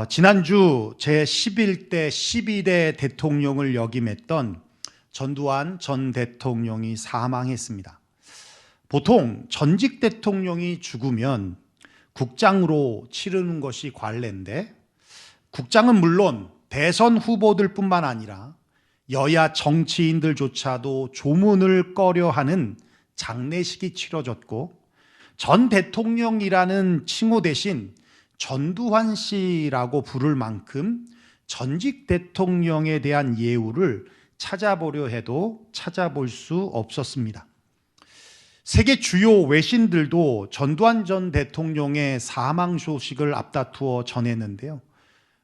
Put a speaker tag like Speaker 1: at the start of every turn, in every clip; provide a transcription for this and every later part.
Speaker 1: 지난주 제11대 12대 대통령을 역임했던 전두환 전 대통령이 사망했습니다. 보통 전직 대통령이 죽으면 국장으로 치르는 것이 관례인데, 국장은 물론 대선 후보들 뿐만 아니라 여야 정치인들조차도 조문을 꺼려하는 장례식이 치러졌고, 전 대통령이라는 칭호 대신 전두환 씨라고 부를 만큼 전직 대통령에 대한 예우를 찾아보려 해도 찾아볼 수 없었습니다. 세계 주요 외신들도 전두환 전 대통령의 사망 소식을 앞다투어 전했는데요.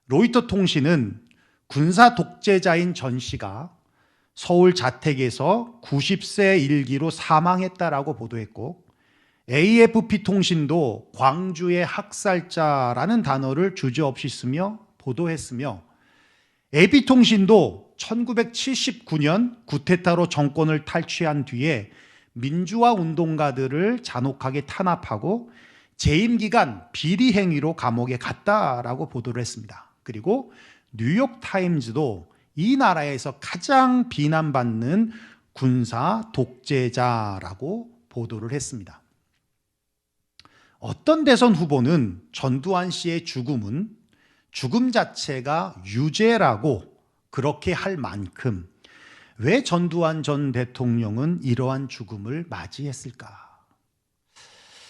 Speaker 1: 로이터 통신은 군사 독재자인 전 씨가 서울 자택에서 90세 일기로 사망했다라고 보도했고, AFP 통신도 광주의 학살자라는 단어를 주저없이 쓰며 보도했으며, AP통신도 1979년 쿠데타로 정권을 탈취한 뒤에 민주화 운동가들을 잔혹하게 탄압하고 재임 기간 비리 행위로 감옥에 갔다라고 보도를 했습니다. 그리고 뉴욕타임즈도 이 나라에서 가장 비난받는 군사 독재자라고 보도를 했습니다. 어떤 대선 후보는 전두환 씨의 죽음은 죽음 자체가 유죄라고 그렇게 할 만큼 왜 전두환 전 대통령은 이러한 죽음을 맞이했을까?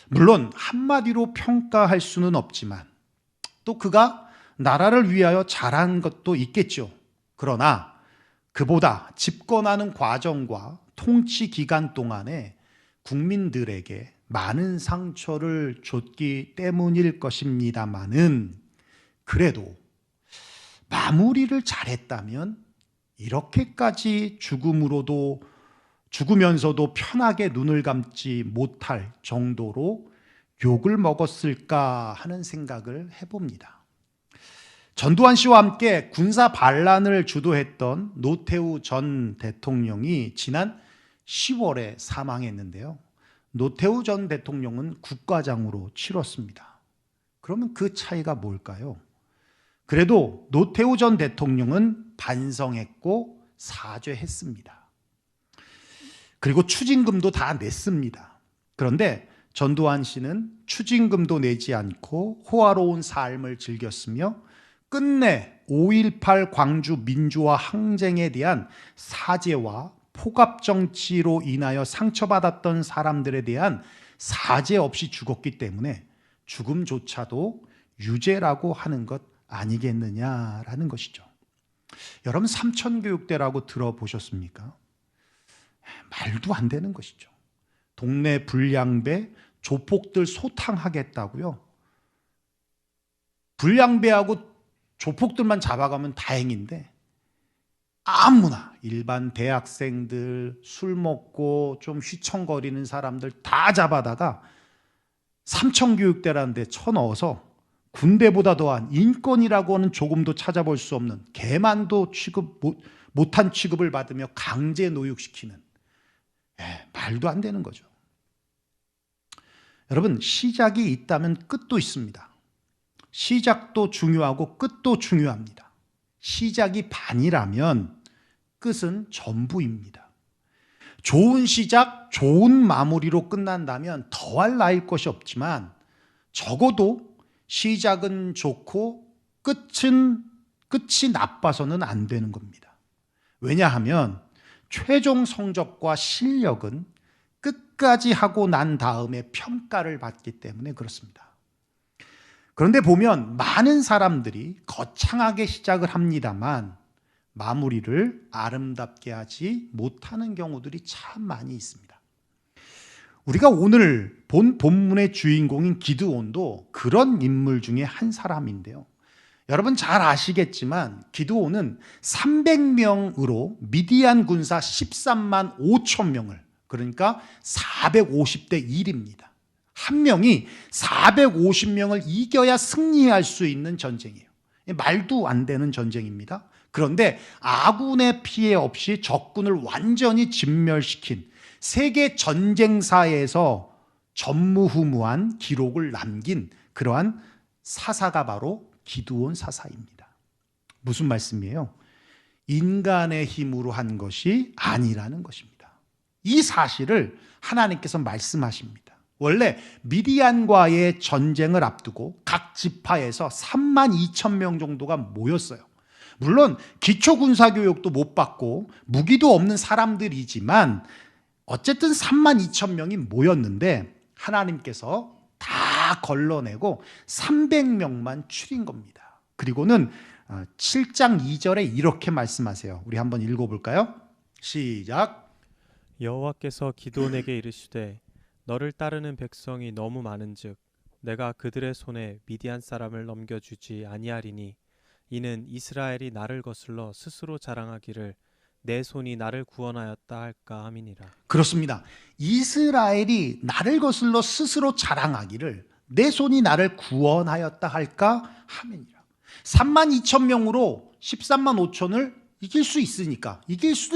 Speaker 1: 물론 한마디로 평가할 수는 없지만 또 그가 나라를 위하여 잘한 것도 있겠죠. 그러나 그보다 집권하는 과정과 통치 기간 동안에 국민들에게 많은 상처를 줬기 때문일 것입니다마는, 그래도 마무리를 잘했다면 이렇게까지 죽으면서도 편하게 눈을 감지 못할 정도로 욕을 먹었을까 하는 생각을 해봅니다. 전두환 씨와 함께 군사 반란을 주도했던 노태우 전 대통령이 지난 10월에 사망했는데요. 노태우 전 대통령은 국가장으로 치렀습니다. 그러면 그 차이가 뭘까요? 그래도 노태우 전 대통령은 반성했고 사죄했습니다. 그리고 추징금도 다 냈습니다. 그런데 전두환 씨는 추징금도 내지 않고 호화로운 삶을 즐겼으며 끝내 5.18 광주 민주화 항쟁에 대한 사죄와 포갑정치로 인하여 상처받았던 사람들에 대한 사죄 없이 죽었기 때문에 죽음조차도 유죄라고 하는 것 아니겠느냐라는 것이죠. 여러분, 삼천교육대라고 들어보셨습니까? 말도 안 되는 것이죠. 동네 불량배 조폭들 소탕하겠다고요. 불량배하고 조폭들만 잡아가면 다행인데, 아무나 일반 대학생들, 술 먹고 좀 휘청거리는 사람들 다 잡아다가 삼천교육대라는 데 쳐넣어서 군대보다 더한 인권이라고 하는 조금도 찾아볼 수 없는 개만도 못한 취급을 받으며 강제 노역시키는, 말도 안 되는 거죠. 여러분, 시작이 있다면 끝도 있습니다. 시작도 중요하고 끝도 중요합니다. 시작이 반이라면 끝은 전부입니다. 좋은 시작, 좋은 마무리로 끝난다면 더할 나위 것이 없지만, 적어도 시작은 좋고 끝이 나빠서는 안 되는 겁니다. 왜냐하면 최종 성적과 실력은 끝까지 하고 난 다음에 평가를 받기 때문에 그렇습니다. 그런데 보면 많은 사람들이 거창하게 시작을 합니다만 마무리를 아름답게 하지 못하는 경우들이 참 많이 있습니다. 우리가 오늘 본 본문의 주인공인 기드온도 그런 인물 중에 한 사람인데요. 여러분 잘 아시겠지만 기드온은 300명으로 미디안 군사 13만 5천 명을, 그러니까 450대 1입니다. 한 명이 450명을 이겨야 승리할 수 있는 전쟁이에요. 말도 안 되는 전쟁입니다. 그런데 아군의 피해 없이 적군을 완전히 진멸시킨 세계 전쟁사에서 전무후무한 기록을 남긴 그러한 사사가 바로 기드온 사사입니다. 무슨 말씀이에요? 인간의 힘으로 한 것이 아니라는 것입니다. 이 사실을 하나님께서 말씀하십니다. 원래 미디안과의 전쟁을 앞두고 각 지파에서 3만 2천 명 정도가 모였어요. 물론 기초군사교육도 못 받고 무기도 없는 사람들이지만 어쨌든 3만 2천 명이 모였는데 하나님께서 다 걸러내고 300명만 추린 겁니다. 그리고는 7장 2절에 이렇게 말씀하세요. 우리 한번 읽어볼까요? 시작.
Speaker 2: 여호와께서 기드온에게 이르시되 너를 따르는 백성이 너무 많은즉 내가 그들의 손에 미디안 사람을 넘겨주지 아니하리니 이는 이스라엘이 나를 거슬러 스스로 자랑하기를 내 손이 나를 구원하였다 할까 함이니라.
Speaker 1: 그렇습니다. 이스라엘이 나를 거슬러 스스로 자랑하기를 내 손이 나를 구원하였다 할까 함이니라. 3만 2천 명으로 13만 5천을 이길 수도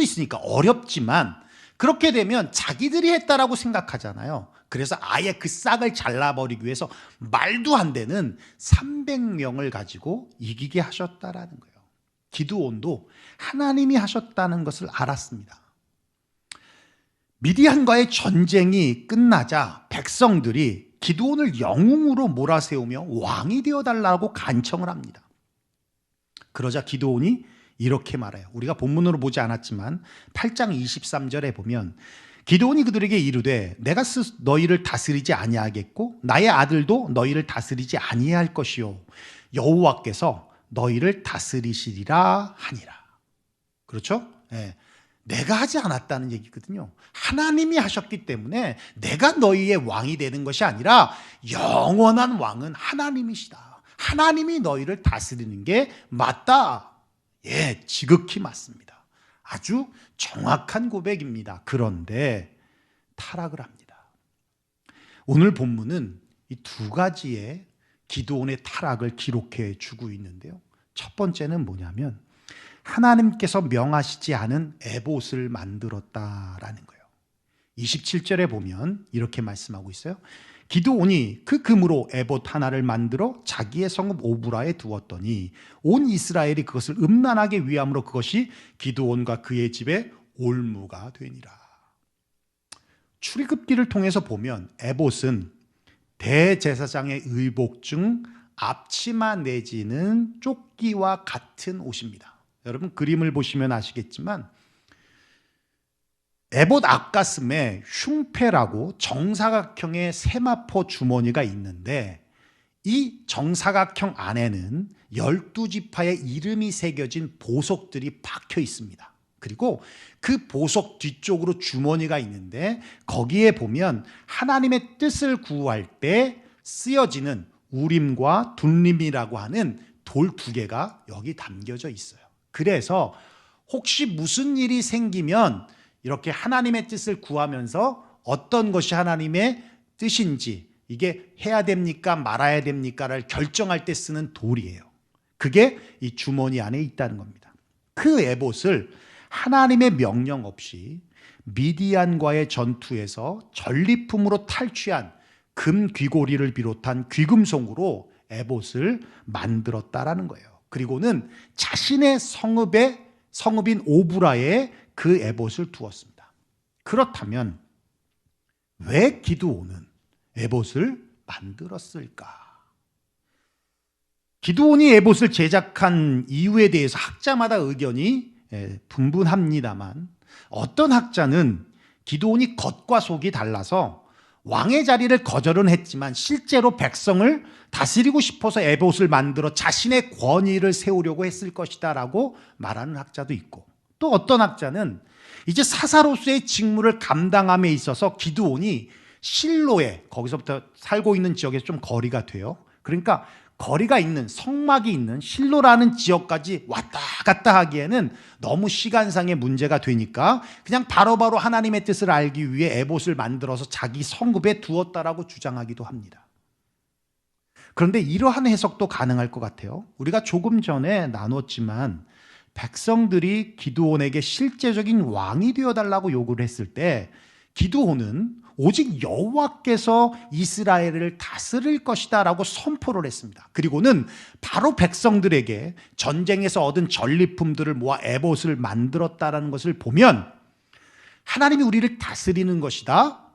Speaker 1: 있으니까 어렵지만 그렇게 되면 자기들이 했다라고 생각하잖아요. 그래서 아예 그 싹을 잘라버리기 위해서 말도 안 되는 300명을 가지고 이기게 하셨다라는 거예요. 기드온도 하나님이 하셨다는 것을 알았습니다. 미디안과의 전쟁이 끝나자 백성들이 기드온을 영웅으로 몰아세우며 왕이 되어달라고 간청을 합니다. 그러자 기드온이 이렇게 말해요. 우리가 본문으로 보지 않았지만 8장 23절에 보면 기드온이 그들에게 이르되 내가 너희를 다스리지 아니하겠고 나의 아들도 너희를 다스리지 아니할 것이요 여호와께서 너희를 다스리시리라 하니라. 그렇죠? 네. 내가 하지 않았다는 얘기거든요. 하나님이 하셨기 때문에 내가 너희의 왕이 되는 것이 아니라 영원한 왕은 하나님이시다. 하나님이 너희를 다스리는 게 맞다. 예, 지극히 맞습니다. 아주 정확한 고백입니다. 그런데 타락을 합니다. 오늘 본문은 이 두 가지의 기드온의 타락을 기록해 주고 있는데요. 첫 번째는 뭐냐면 하나님께서 명하시지 않은 에봇을 만들었다라는 거예요. 27절에 보면 이렇게 말씀하고 있어요. 기드온이 그 금으로 에봇 하나를 만들어 자기의 성읍 오브라에 두었더니 온 이스라엘이 그것을 음란하게 위함으로 그것이 기드온과 그의 집에 올무가 되니라. 출애굽기를 통해서 보면 에봇은 대제사장의 의복 중 앞치마 내지는 조끼와 같은 옷입니다. 여러분 그림을 보시면 아시겠지만 에봇 앞가슴에 흉패라고 정사각형의 세마포 주머니가 있는데 이 정사각형 안에는 12지파의 이름이 새겨진 보석들이 박혀 있습니다. 그리고 그 보석 뒤쪽으로 주머니가 있는데 거기에 보면 하나님의 뜻을 구할 때 쓰여지는 우림과 둠림이라고 하는 돌 두 개가 여기 담겨져 있어요. 그래서 혹시 무슨 일이 생기면 이렇게 하나님의 뜻을 구하면서 어떤 것이 하나님의 뜻인지 이게 해야 됩니까 말아야 됩니까를 결정할 때 쓰는 돌이에요. 그게 이 주머니 안에 있다는 겁니다. 그 에봇을 하나님의 명령 없이 미디안과의 전투에서 전리품으로 탈취한 금 귀고리를 비롯한 귀금속으로 에봇을 만들었다라는 거예요. 그리고는 자신의 성읍인 오브라에 그 에봇을 두었습니다. 그렇다면 왜 기드온은 에봇을 만들었을까? 기드온이 에봇을 제작한 이유에 대해서 학자마다 의견이 분분합니다만 어떤 학자는 기드온이 겉과 속이 달라서 왕의 자리를 거절은 했지만 실제로 백성을 다스리고 싶어서 에봇을 만들어 자신의 권위를 세우려고 했을 것이다 라고 말하는 학자도 있고 또 어떤 학자는 이제 사사로서의 직무를 감당함에 있어서 기드온이 실로에 거기서부터 살고 있는 지역에서 좀 거리가 돼요. 그러니까 거리가 있는 성막이 있는 실로라는 지역까지 왔다 갔다 하기에는 너무 시간상의 문제가 되니까 그냥 바로바로 하나님의 뜻을 알기 위해 에봇을 만들어서 자기 성읍에 두었다라고 주장하기도 합니다. 그런데 이러한 해석도 가능할 것 같아요. 우리가 조금 전에 나눴지만 백성들이 기드온에게 실제적인 왕이 되어달라고 요구를 했을 때 기드온은 오직 여호와께서 이스라엘을 다스릴 것이다라고 선포를 했습니다. 그리고는 바로 백성들에게 전쟁에서 얻은 전리품들을 모아 에봇을 만들었다라는 것을 보면 하나님이 우리를 다스리는 것이다.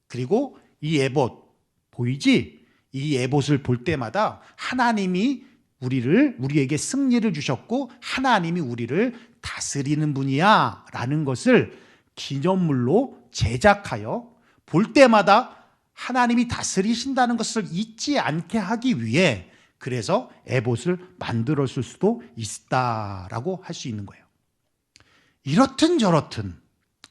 Speaker 1: 그리고 이 에봇 보이지? 이 에봇을 볼 때마다 하나님이 우리에게 승리를 주셨고 하나님이 우리를 다스리는 분이야 라는 것을 기념물로 제작하여 볼 때마다 하나님이 다스리신다는 것을 잊지 않게 하기 위해 그래서 에봇을 만들었을 수도 있다라고 할 수 있는 거예요. 이렇든 저렇든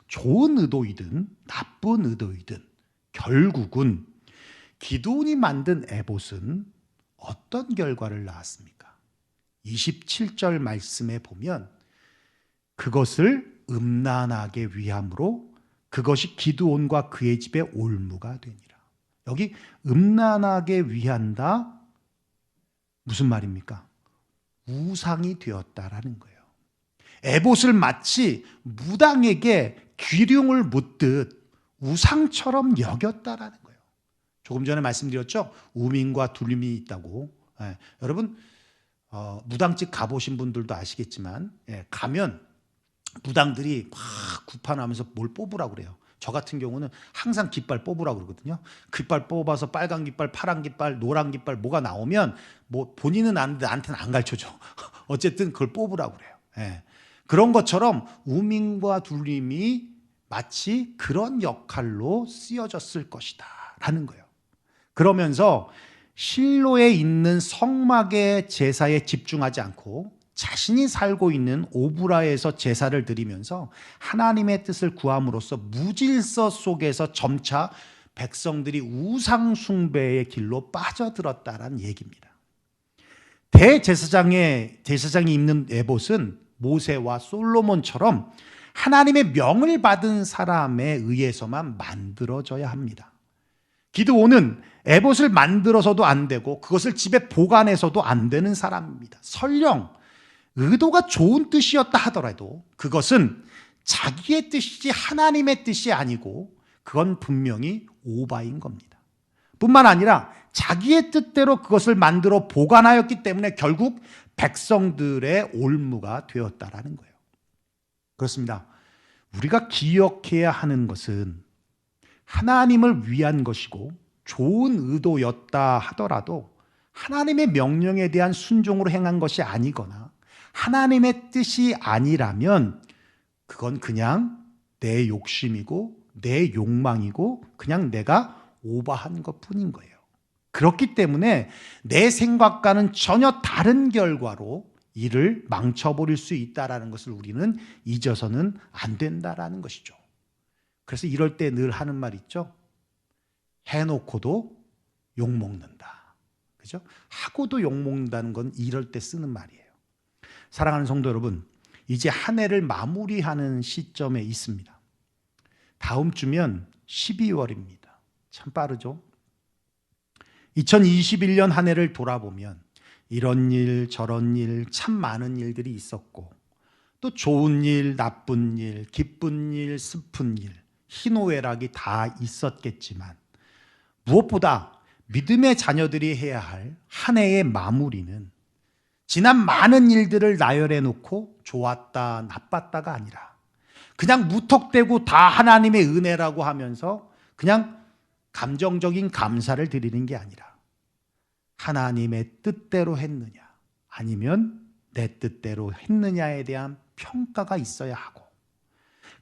Speaker 1: 좋은 의도이든 나쁜 의도이든 결국은 기드온이 만든 에봇은 어떤 결과를 낳았습니까? 27절 말씀에 보면 그것을 음란하게 위함으로 그것이 기드온과 그의 집에 올무가 되니라. 여기 음란하게 위한다 무슨 말입니까? 우상이 되었다라는 거예요. 에봇을 마치 무당에게 귀룡을 묻듯 우상처럼 여겼다라는 거예요. 조금 전에 말씀드렸죠? 우민과 둘림이 있다고. 여러분 무당집 가보신 분들도 아시겠지만 가면 무당들이 막 구판하면서 뭘 뽑으라고 그래요. 저 같은 경우는 항상 깃발 뽑으라고 그러거든요. 깃발 뽑아서 빨간 깃발, 파란 깃발, 노란 깃발 뭐가 나오면 뭐 본인은 아는데 나한테는 안 가르쳐줘. 어쨌든 그걸 뽑으라고 그래요. 그런 것처럼 우민과 둘림이 마치 그런 역할로 쓰여졌을 것이다 라는 거예요. 그러면서 실로에 있는 성막의 제사에 집중하지 않고 자신이 살고 있는 오브라에서 제사를 드리면서 하나님의 뜻을 구함으로써 무질서 속에서 점차 백성들이 우상 숭배의 길로 빠져들었다라는 얘기입니다. 대제사장이 입는 에봇은 모세와 솔로몬처럼 하나님의 명을 받은 사람에 의해서만 만들어져야 합니다. 기드온은 에봇을 만들어서도 안 되고 그것을 집에 보관해서도 안 되는 사람입니다. 설령 의도가 좋은 뜻이었다 하더라도 그것은 자기의 뜻이지 하나님의 뜻이 아니고 그건 분명히 오바인 겁니다. 뿐만 아니라 자기의 뜻대로 그것을 만들어 보관하였기 때문에 결국 백성들의 올무가 되었다라는 거예요. 그렇습니다. 우리가 기억해야 하는 것은 하나님을 위한 것이고 좋은 의도였다 하더라도 하나님의 명령에 대한 순종으로 행한 것이 아니거나 하나님의 뜻이 아니라면 그건 그냥 내 욕심이고 내 욕망이고 그냥 내가 오버한 것뿐인 거예요. 그렇기 때문에 내 생각과는 전혀 다른 결과로 일을 망쳐버릴 수 있다는 것을 우리는 잊어서는 안 된다는 것이죠. 그래서 이럴 때 늘 하는 말 있죠. 해놓고도 욕먹는다. 그죠? 하고도 욕먹는다는 건 이럴 때 쓰는 말이에요. 사랑하는 성도 여러분, 이제 한 해를 마무리하는 시점에 있습니다. 다음 주면 12월입니다. 참 빠르죠? 2021년 한 해를 돌아보면 이런 일 저런 일 참 많은 일들이 있었고 또 좋은 일, 나쁜 일, 기쁜 일, 슬픈 일, 희노애락이 다 있었겠지만 무엇보다 믿음의 자녀들이 해야 할 한 해의 마무리는 지난 많은 일들을 나열해 놓고 좋았다, 나빴다가 아니라 그냥 무턱대고 다 하나님의 은혜라고 하면서 그냥 감정적인 감사를 드리는 게 아니라 하나님의 뜻대로 했느냐 아니면 내 뜻대로 했느냐에 대한 평가가 있어야 하고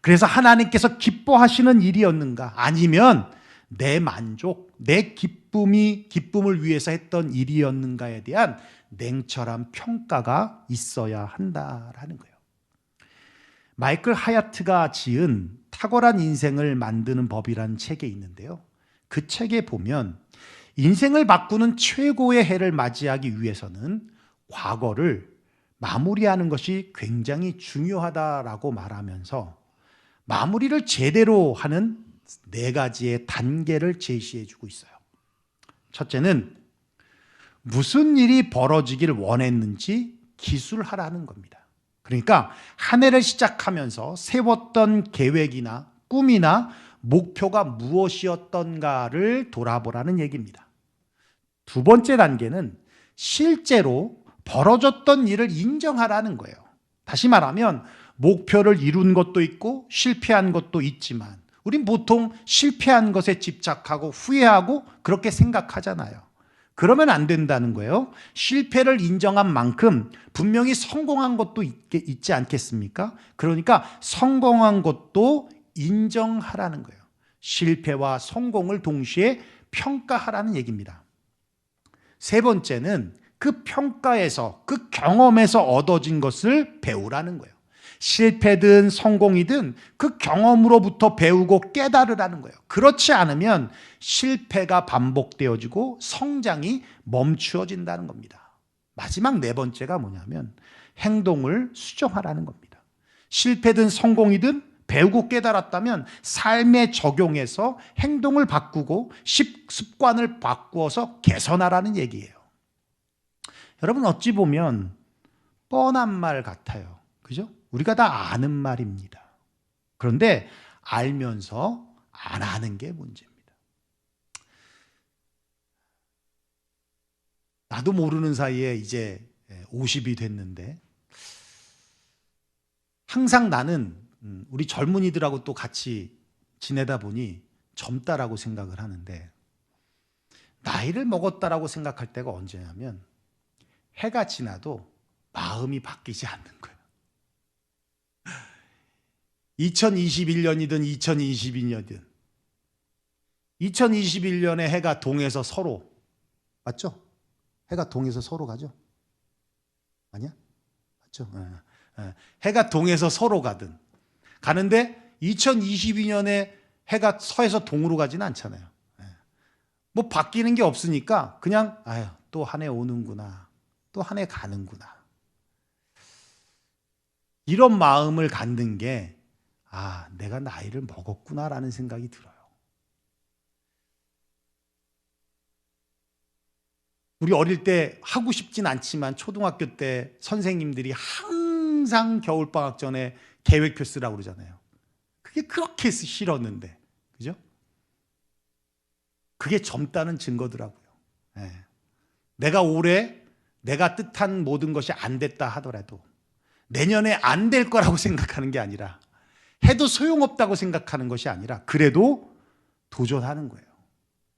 Speaker 1: 그래서 하나님께서 기뻐하시는 일이었는가 아니면 내 만족, 내 기쁨을 위해서 했던 일이었는가에 대한 냉철한 평가가 있어야 한다라는 거예요. 마이클 하야트가 지은 탁월한 인생을 만드는 법이라는 책에 있는데요. 그 책에 보면 인생을 바꾸는 최고의 해를 맞이하기 위해서는 과거를 마무리하는 것이 굉장히 중요하다라고 말하면서 마무리를 제대로 하는 4가지의 단계를 제시해 주고 있어요. 첫째는 무슨 일이 벌어지기를 원했는지 기술하라는 겁니다. 그러니까 한 해를 시작하면서 세웠던 계획이나 꿈이나 목표가 무엇이었던가를 돌아보라는 얘기입니다. 두 번째 단계는 실제로 벌어졌던 일을 인정하라는 거예요. 다시 말하면 목표를 이룬 것도 있고 실패한 것도 있지만 우린 보통 실패한 것에 집착하고 후회하고 그렇게 생각하잖아요. 그러면 안 된다는 거예요. 실패를 인정한 만큼 분명히 성공한 것도 있지 않겠습니까? 그러니까 성공한 것도 인정하라는 거예요. 실패와 성공을 동시에 평가하라는 얘기입니다. 세 번째는 그 평가에서, 그 경험에서 얻어진 것을 배우라는 거예요. 실패든 성공이든 그 경험으로부터 배우고 깨달으라는 거예요. 그렇지 않으면 실패가 반복되어지고 성장이 멈추어진다는 겁니다. 마지막 네 번째가 뭐냐면 행동을 수정하라는 겁니다. 실패든 성공이든 배우고 깨달았다면 삶에 적용해서 행동을 바꾸고 습관을 바꾸어서 개선하라는 얘기예요. 여러분, 어찌 보면 뻔한 말 같아요. 그죠? 우리가 다 아는 말입니다. 그런데 알면서 안 하는 게 문제입니다. 나도 모르는 사이에 이제 50이 됐는데 항상 나는 우리 젊은이들하고 또 같이 지내다 보니 젊다라고 생각을 하는데 나이를 먹었다라고 생각할 때가 언제냐면 해가 지나도 마음이 바뀌지 않는 거예요. 2021년이든 2022년이든 2021년에 해가 동해서 서로 맞죠? 해가 동해서 서로 가죠? 아니야? 맞죠? 해가 동해서 서로 가는데 2022년에 해가 서에서 동으로 가지는 않잖아요. 뭐 바뀌는 게 없으니까 그냥 아유, 또 한 해 오는구나. 또 한 해 가는구나. 이런 마음을 갖는 게 내가 나이를 먹었구나라는 생각이 들어요. 우리 어릴 때 하고 싶진 않지만 초등학교 때 선생님들이 항상 겨울방학 전에 계획표 쓰라고 그러잖아요. 그게 그렇게 싫었는데, 그죠? 그게 젊다는 증거더라고요. 내가 올해 내가 뜻한 모든 것이 안 됐다 하더라도 내년에 안 될 거라고 생각하는 게 아니라 해도 소용없다고 생각하는 것이 아니라 그래도 도전하는 거예요.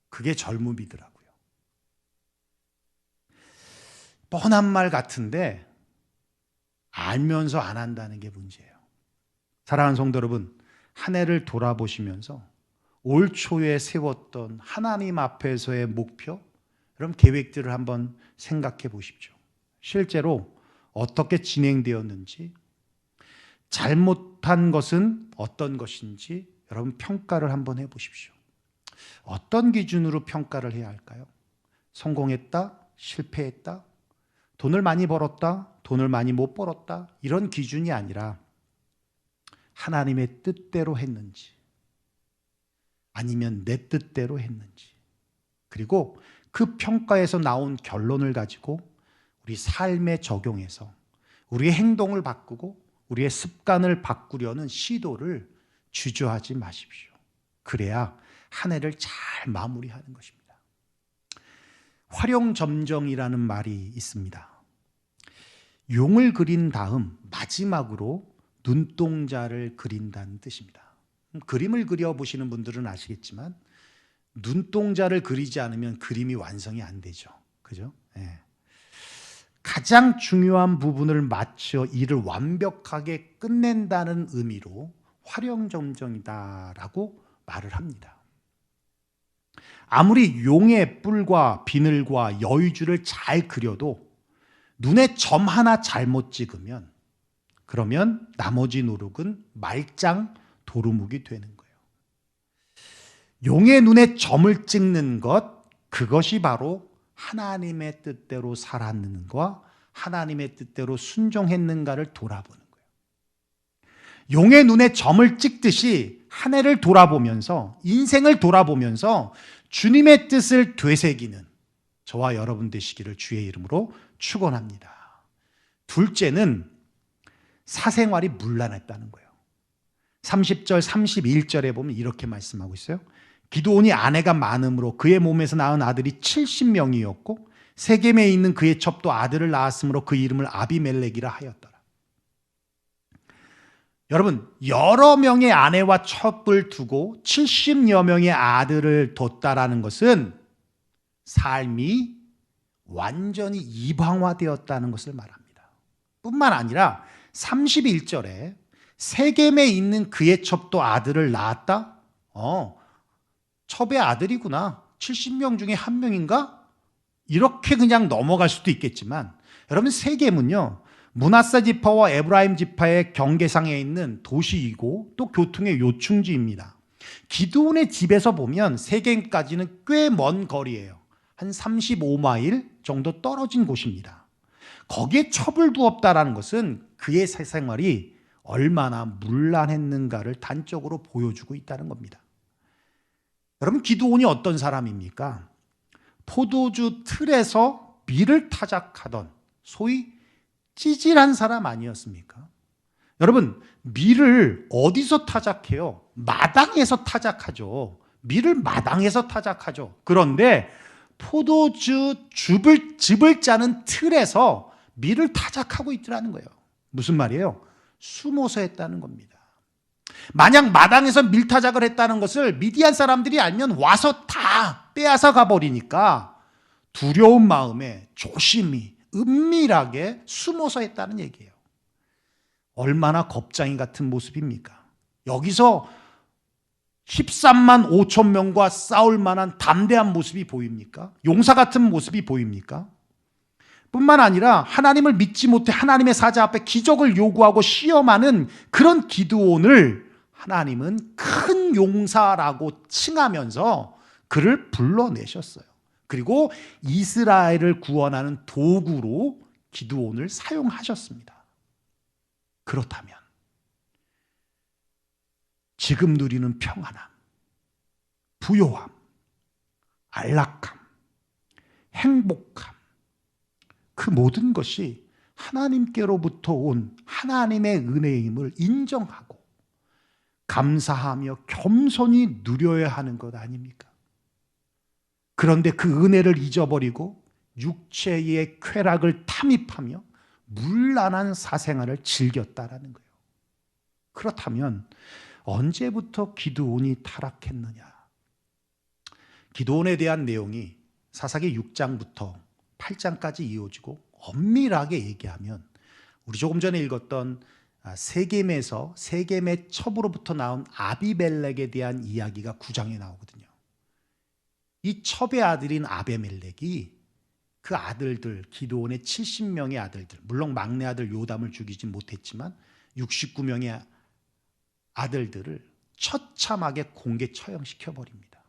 Speaker 1: 그게 젊음이더라고요. 뻔한 말 같은데 알면서 안 한다는 게 문제예요. 사랑하는 성도 여러분, 한 해를 돌아보시면서 올 초에 세웠던 하나님 앞에서의 목표, 그럼 계획들을 한번 생각해 보십시오. 실제로 어떻게 진행되었는지, 잘못한 것은 어떤 것인지 여러분 평가를 한번 해보십시오. 어떤 기준으로 평가를 해야 할까요? 성공했다? 실패했다? 돈을 많이 벌었다? 돈을 많이 못 벌었다? 이런 기준이 아니라 하나님의 뜻대로 했는지 아니면 내 뜻대로 했는지, 그리고 그 평가에서 나온 결론을 가지고 우리 삶에 적용해서 우리의 행동을 바꾸고 우리의 습관을 바꾸려는 시도를 주저하지 마십시오. 그래야 한 해를 잘 마무리하는 것입니다. 활용점정이라는 말이 있습니다. 용을 그린 다음 마지막으로 눈동자를 그린다는 뜻입니다. 그림을 그려보시는 분들은 아시겠지만 눈동자를 그리지 않으면 그림이 완성이 안 되죠. 그죠? 가장 중요한 부분을 맞춰 일을 완벽하게 끝낸다는 의미로 활용점정이다라고 말을 합니다. 아무리 용의 뿔과 비늘과 여의주를 잘 그려도 눈에 점 하나 잘못 찍으면 그러면 나머지 노력은 말짱 도루묵이 되는 거예요. 용의 눈에 점을 찍는 것, 그것이 바로 하나님의 뜻대로 살았는가, 하나님의 뜻대로 순종했는가를 돌아보는 거예요. 용의 눈에 점을 찍듯이 한 해를 돌아보면서, 인생을 돌아보면서 주님의 뜻을 되새기는 저와 여러분 되시기를 주의 이름으로 축원합니다. 둘째는 사생활이 문란했다는 거예요. 30절 31절에 보면 이렇게 말씀하고 있어요. 기드온이 아내가 많음으로 그의 몸에서 낳은 아들이 70명이었고 세겜에 있는 그의 첩도 아들을 낳았으므로 그 이름을 아비멜렉이라 하였더라. 여러분, 여러 명의 아내와 첩을 두고 70여 명의 아들을 뒀다라는 것은 삶이 완전히 이방화되었다는 것을 말합니다. 뿐만 아니라 31절에 세겜에 있는 그의 첩도 아들을 낳았다? 첩의 아들이구나. 70명 중에 한 명인가? 이렇게 그냥 넘어갈 수도 있겠지만 여러분, 세겜은요 므낫세 지파와 에브라임 지파의 경계상에 있는 도시이고 또 교통의 요충지입니다. 기드온의 집에서 보면 세겜까지는 꽤 먼 거리예요. 한 35마일 정도 떨어진 곳입니다. 거기에 첩을 두었다라는 것은 그의 생활이 얼마나 문란했는가를 단적으로 보여주고 있다는 겁니다. 여러분, 기드온이 어떤 사람입니까? 포도주 틀에서 밀을 타작하던 소위 찌질한 사람 아니었습니까? 여러분, 밀을 어디서 타작해요? 마당에서 타작하죠. 밀을 마당에서 타작하죠. 그런데 포도주 즙을 짜는 틀에서 밀을 타작하고 있더라는 거예요. 무슨 말이에요? 숨어서 했다는 겁니다. 만약 마당에서 밀타작을 했다는 것을 미디안 사람들이 알면 와서 다 빼앗아 가버리니까 두려운 마음에 조심히 은밀하게 숨어서 했다는 얘기예요. 얼마나 겁쟁이 같은 모습입니까? 여기서 13만 5천 명과 싸울 만한 담대한 모습이 보입니까? 용사 같은 모습이 보입니까? 뿐만 아니라 하나님을 믿지 못해 하나님의 사자 앞에 기적을 요구하고 시험하는 그런 기드온을 하나님은 큰 용사라고 칭하면서 그를 불러내셨어요. 그리고 이스라엘을 구원하는 도구로 기드온을 사용하셨습니다. 그렇다면 지금 누리는 평안함, 부요함, 안락함, 행복함, 그 모든 것이 하나님께로부터 온 하나님의 은혜임을 인정하고 감사하며 겸손히 누려야 하는 것 아닙니까? 그런데 그 은혜를 잊어버리고 육체의 쾌락을 탐입하며 문란한 사생활을 즐겼다라는 거예요. 그렇다면 언제부터 기드온이 타락했느냐? 기드온에 대한 내용이 사사기 6장부터 8장까지 이어지고 엄밀하게 얘기하면 우리 조금 전에 읽었던 세겜의 첩으로부터 나온 아비멜렉에 대한 이야기가 9장에 나오거든요. 이 첩의 아들인 아비멜렉이 그 아들들, 기드온의 70명의 아들들, 물론 막내 아들 요담을 죽이지 못했지만 69명의 아들들을 처참하게 공개 처형시켜버립니다.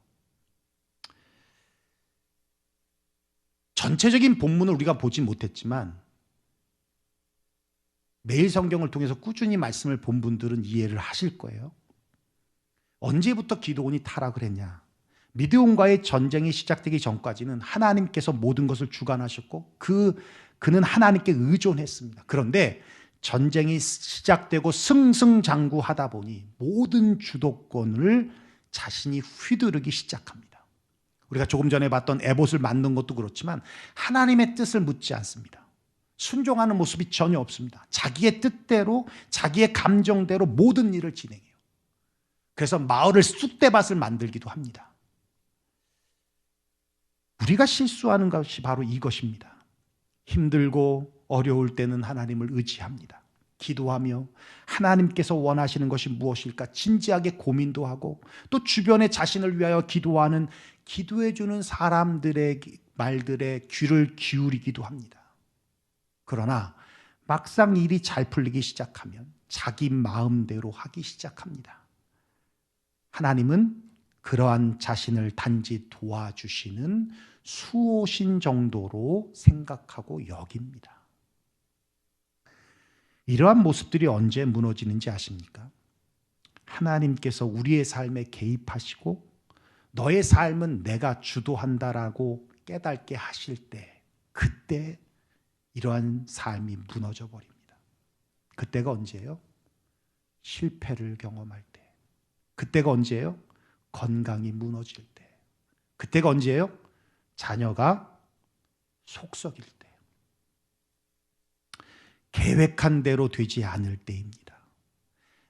Speaker 1: 전체적인 본문을 우리가 보지 못했지만 매일 성경을 통해서 꾸준히 말씀을 본 분들은 이해를 하실 거예요. 언제부터 기드온이 타락을 했냐? 미드온과의 전쟁이 시작되기 전까지는 하나님께서 모든 것을 주관하셨고 그는 하나님께 의존했습니다. 그런데 전쟁이 시작되고 승승장구하다 보니 모든 주도권을 자신이 휘두르기 시작합니다. 우리가 조금 전에 봤던 에봇을 만든 것도 그렇지만 하나님의 뜻을 묻지 않습니다. 순종하는 모습이 전혀 없습니다. 자기의 뜻대로 자기의 감정대로 모든 일을 진행해요. 그래서 마을을 쑥대밭을 만들기도 합니다. 우리가 실수하는 것이 바로 이것입니다. 힘들고 어려울 때는 하나님을 의지합니다. 기도하며 하나님께서 원하시는 것이 무엇일까 진지하게 고민도 하고 또 주변의 자신을 위하여 기도하는 기도해주는 사람들의 말들에 귀를 기울이기도 합니다. 그러나 막상 일이 잘 풀리기 시작하면 자기 마음대로 하기 시작합니다. 하나님은 그러한 자신을 단지 도와주시는 수호신 정도로 생각하고 여깁니다. 이러한 모습들이 언제 무너지는지 아십니까? 하나님께서 우리의 삶에 개입하시고 너의 삶은 내가 주도한다라고 깨닫게 하실 때 그때 이러한 삶이 무너져 버립니다. 그때가 언제예요? 실패를 경험할 때. 그때가 언제예요? 건강이 무너질 때. 그때가 언제예요? 자녀가 속썩일 때. 계획한 대로 되지 않을 때입니다.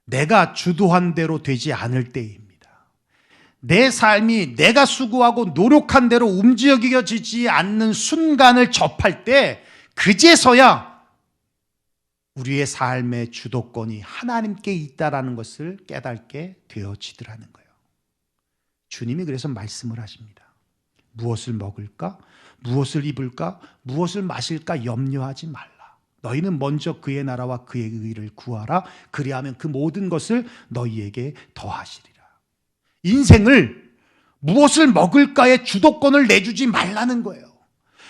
Speaker 1: 내가 주도한 대로 되지 않을 때입니다. 내 삶이 내가 수고하고 노력한 대로 움직여지지 않는 순간을 접할 때 그제서야 우리의 삶의 주도권이 하나님께 있다라는 것을 깨닫게 되어지더라는 거예요. 주님이 그래서 말씀을 하십니다. 무엇을 먹을까? 무엇을 입을까? 무엇을 마실까? 염려하지 말라. 너희는 먼저 그의 나라와 그의 의를 구하라. 그리하면 그 모든 것을 너희에게 더하시리라. 인생을 무엇을 먹을까의 주도권을 내주지 말라는 거예요.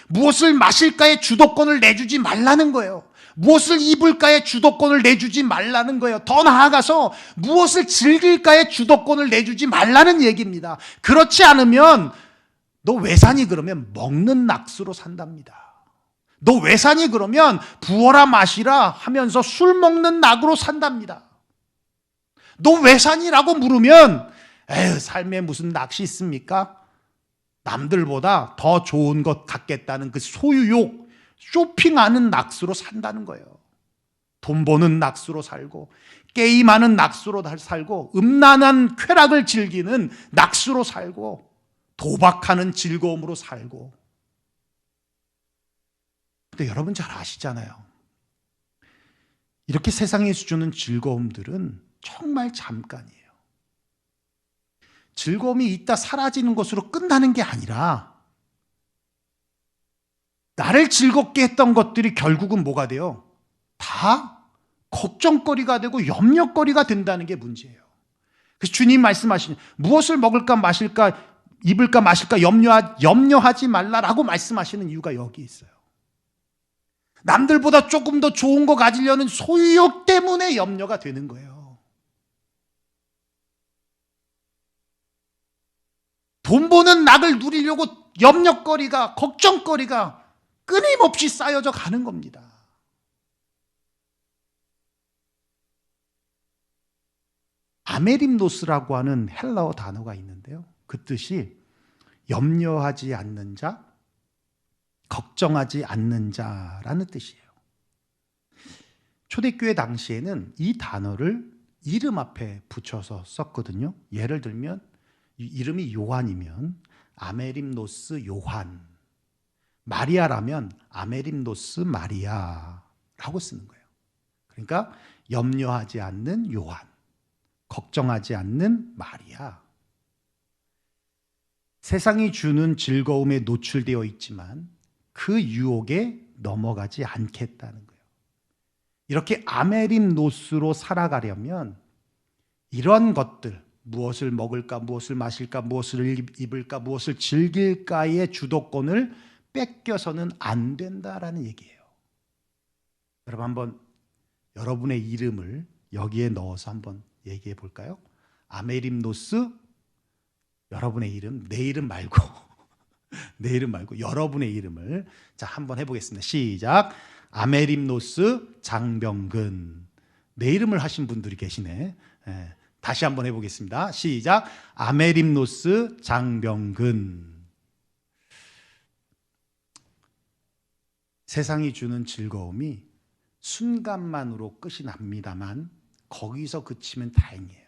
Speaker 1: 무엇을 마실까의 주도권을 내주지 말라는 거예요. 무엇을 입을까의 주도권을 내주지 말라는 거예요. 더 나아가서 무엇을 즐길까의 주도권을 내주지 말라는 얘기입니다. 그렇지 않으면 너 왜 사니 그러면 먹는 낙수로 산답니다. 너 왜 사니 그러면 부어라 마시라 하면서 술 먹는 낙으로 산답니다. 너 왜 사니라고 물으면 에휴 삶에 무슨 낙이 있습니까? 남들보다 더 좋은 것 갖겠다는 그 소유욕, 쇼핑하는 낙수로 산다는 거예요. 돈 버는 낙수로 살고 게임하는 낙수로 살고 음란한 쾌락을 즐기는 낙수로 살고 도박하는 즐거움으로 살고. 근데 여러분 잘 아시잖아요. 이렇게 세상에서 주는 즐거움들은 정말 잠깐이에요. 즐거움이 있다 사라지는 것으로 끝나는 게 아니라 나를 즐겁게 했던 것들이 결국은 뭐가 돼요? 다 걱정거리가 되고 염려거리가 된다는 게 문제예요. 그래서 주님 말씀하시는 무엇을 먹을까 마실까 입을까 마실까 염려하지 말라라고 말씀하시는 이유가 여기 있어요. 남들보다 조금 더 좋은 거 가지려는 소유욕 때문에 염려가 되는 거예요. 돈 버는 낙을 누리려고 염려거리가 걱정거리가 끊임없이 쌓여져 가는 겁니다. 아메림노스라고 하는 헬라어 단어가 있는데요. 그 뜻이 염려하지 않는 자, 걱정하지 않는 자라는 뜻이에요. 초대교회 당시에는 이 단어를 이름 앞에 붙여서 썼거든요. 예를 들면 이름이 요한이면 아메림노스 요한, 마리아라면 아메림노스 마리아라고 쓰는 거예요. 그러니까 염려하지 않는 요한, 걱정하지 않는 마리아. 세상이 주는 즐거움에 노출되어 있지만 그 유혹에 넘어가지 않겠다는 거예요. 이렇게 아메림노스로 살아가려면 이런 것들, 무엇을 먹을까, 무엇을 마실까, 무엇을 입을까, 무엇을 즐길까의 주도권을 뺏겨서는 안 된다라는 얘기예요. 여러분 한번 여러분의 이름을 여기에 넣어서 한번 얘기해 볼까요? 아메림노스, 여러분의 이름, 내 이름 말고 내 이름 말고 여러분의 이름을 자 한번 해보겠습니다. 시작. 아메림노스 장병근. 내 이름을 하신 분들이 계시네. 다시 한번 해보겠습니다. 시작. 아메림노스 장병근. 세상이 주는 즐거움이 순간만으로 끝이 납니다만 거기서 그치면 다행이에요.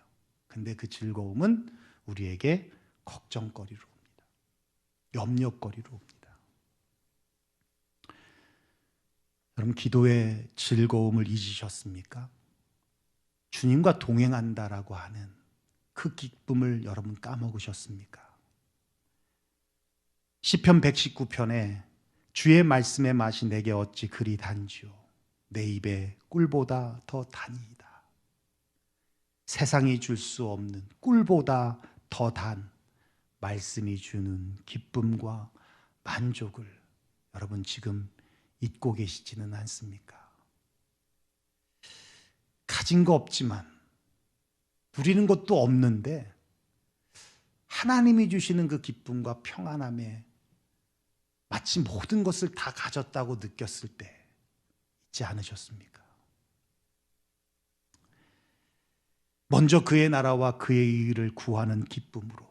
Speaker 1: 근데 그 즐거움은 우리에게 걱정거리로 옵니다. 염려거리로 옵니다. 여러분 기도의 즐거움을 잊으셨습니까? 주님과 동행한다라고 하는 그 기쁨을 여러분 까먹으셨습니까? 시편 119편에 주의 말씀의 맛이 내게 어찌 그리 단지요 내 입에 꿀보다 더 단이다. 세상이 줄 수 없는 꿀보다 더 단 말씀이 주는 기쁨과 만족을 여러분 지금 잊고 계시지는 않습니까? 가진 거 없지만 누리는 것도 없는데 하나님이 주시는 그 기쁨과 평안함에 마치 모든 것을 다 가졌다고 느꼈을 때 있지 않으셨습니까? 먼저 그의 나라와 그의 의를 구하는 기쁨으로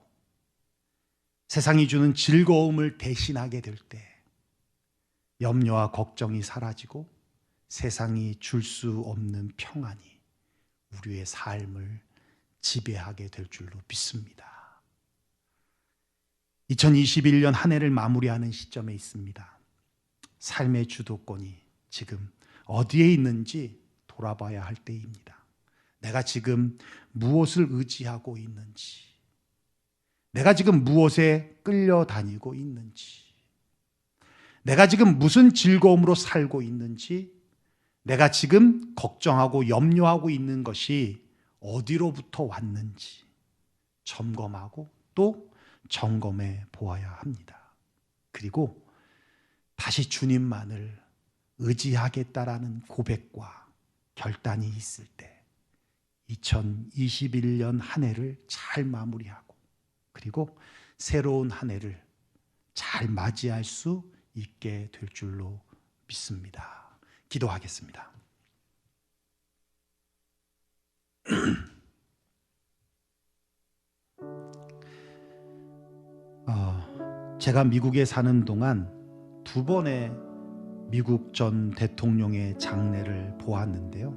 Speaker 1: 세상이 주는 즐거움을 대신하게 될 때 염려와 걱정이 사라지고 세상이 줄 수 없는 평안이 우리의 삶을 지배하게 될 줄로 믿습니다. 2021년 한 해를 마무리하는 시점에 있습니다. 삶의 주도권이 지금 어디에 있는지 돌아봐야 할 때입니다. 내가 지금 무엇을 의지하고 있는지, 내가 지금 무엇에 끌려다니고 있는지, 내가 지금 무슨 즐거움으로 살고 있는지, 내가 지금 걱정하고 염려하고 있는 것이 어디로부터 왔는지 점검하고 또 점검해 보아야 합니다. 그리고 다시 주님만을 의지하겠다라는 고백과 결단이 있을 때 2021년 한 해를 잘 마무리하고 그리고 새로운 한 해를 잘 맞이할 수 있게 될 줄로 믿습니다. 기도하겠습니다. 제가 미국에 사는 동안 두 번의 미국 전 대통령의 장례를 보았는데요.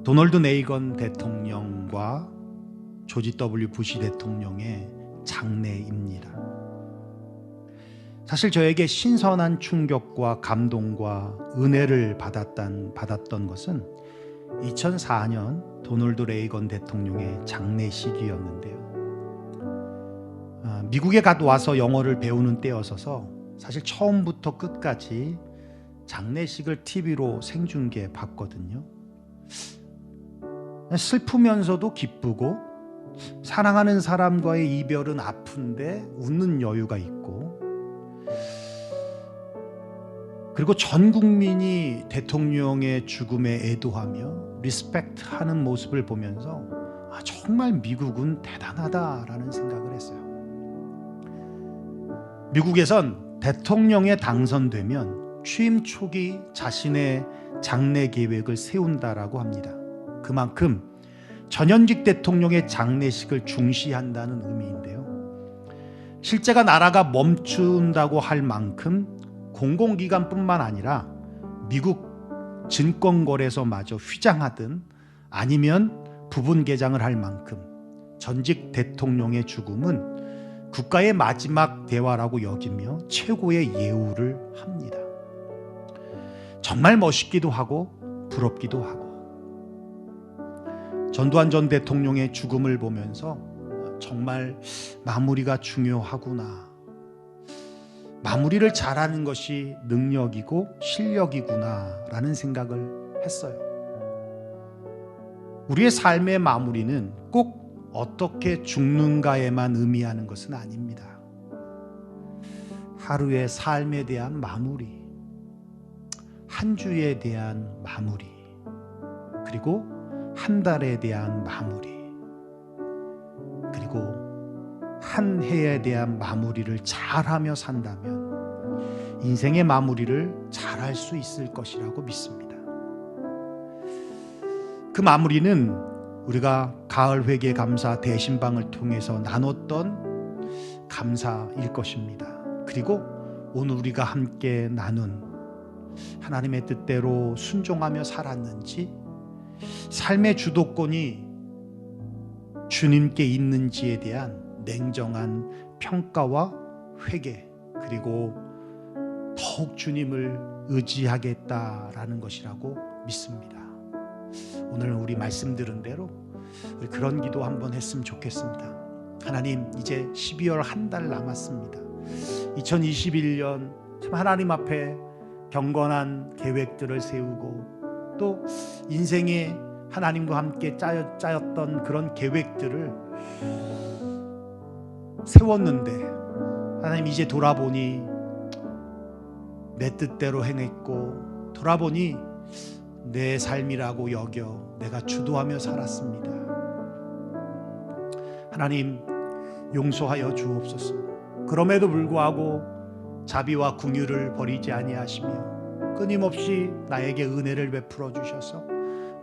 Speaker 1: 도널드 레이건 대통령과 조지 W. 부시 대통령의 장례입니다. 사실 저에게 신선한 충격과 감동과 은혜를 받았던 것은 2004년 도널드 레이건 대통령의 장례식이었는데요. 미국에 와서 영어를 배우는 때였어서 사실 처음부터 끝까지 장례식을 TV로 생중계 봤거든요. 슬프면서도 기쁘고 사랑하는 사람과의 이별은 아픈데 웃는 여유가 있고 그리고 전 국민이 대통령의 죽음에 애도하며 리스펙트하는 모습을 보면서 정말 미국은 대단하다라는 생각을 했어요. 미국에선 대통령에 당선되면 취임 초기 자신의 장례 계획을 세운다라고 합니다. 그만큼 전현직 대통령의 장례식을 중시한다는 의미인데요. 실제가 나라가 멈춘다고 할 만큼 공공기관뿐만 아니라 미국 증권거래소마저 휘장하든 아니면 부분 개장을 할 만큼 전직 대통령의 죽음은 국가의 마지막 대화라고 여기며 최고의 예우를 합니다. 정말 멋있기도 하고 부럽기도 하고 전두환 전 대통령의 죽음을 보면서 정말 마무리가 중요하구나. 마무리를 잘하는 것이 능력이고 실력이구나 라는 생각을 했어요. 우리의 삶의 마무리는 꼭 어떻게 죽는가에만 의미하는 것은 아닙니다. 하루의 삶에 대한 마무리, 한 주에 대한 마무리, 그리고 한 달에 대한 마무리, 그리고 한 해에 대한 마무리를 잘하며 산다면 인생의 마무리를 잘할 수 있을 것이라고 믿습니다. 그 마무리는 우리가 가을 회개 감사 대신방을 통해서 나눴던 감사일 것입니다. 그리고 오늘 우리가 함께 나눈 하나님의 뜻대로 순종하며 살았는지, 삶의 주도권이 주님께 있는지에 대한 냉정한 평가와 회개, 그리고 더욱 주님을 의지하겠다라는 것이라고 믿습니다. 오늘 우리 말씀 들은 대로 우리 그런 기도 한번 했으면 좋겠습니다. 하나님, 이제 12월 한 달 남았습니다. 2021년 참 하나님 앞에 경건한 계획들을 세우고 또 인생에 하나님과 함께 짜였던 그런 계획들을 세웠는데 하나님, 이제 돌아보니 내 뜻대로 행했고 돌아보니 내 삶이라고 여겨 내가 주도하며 살았습니다. 하나님, 용서하여 주옵소서. 그럼에도 불구하고 자비와 긍휼을 버리지 아니하시며 끊임없이 나에게 은혜를 베풀어 주셔서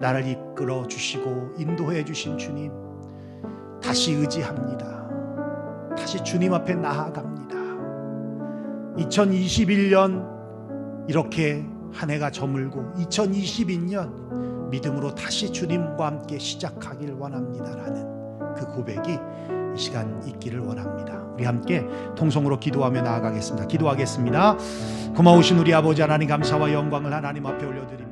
Speaker 1: 나를 이끌어 주시고 인도해 주신 주님, 다시 의지합니다. 다시 주님 앞에 나아갑니다. 2021년 이렇게 한 해가 저물고 2022년 믿음으로 다시 주님과 함께 시작하길 원합니다라는 그 고백이 이 시간 있기를 원합니다. 우리 함께 통성으로 기도하며 나아가겠습니다. 기도하겠습니다. 고마우신 우리 아버지 하나님, 감사와 영광을 하나님 앞에 올려드립니다.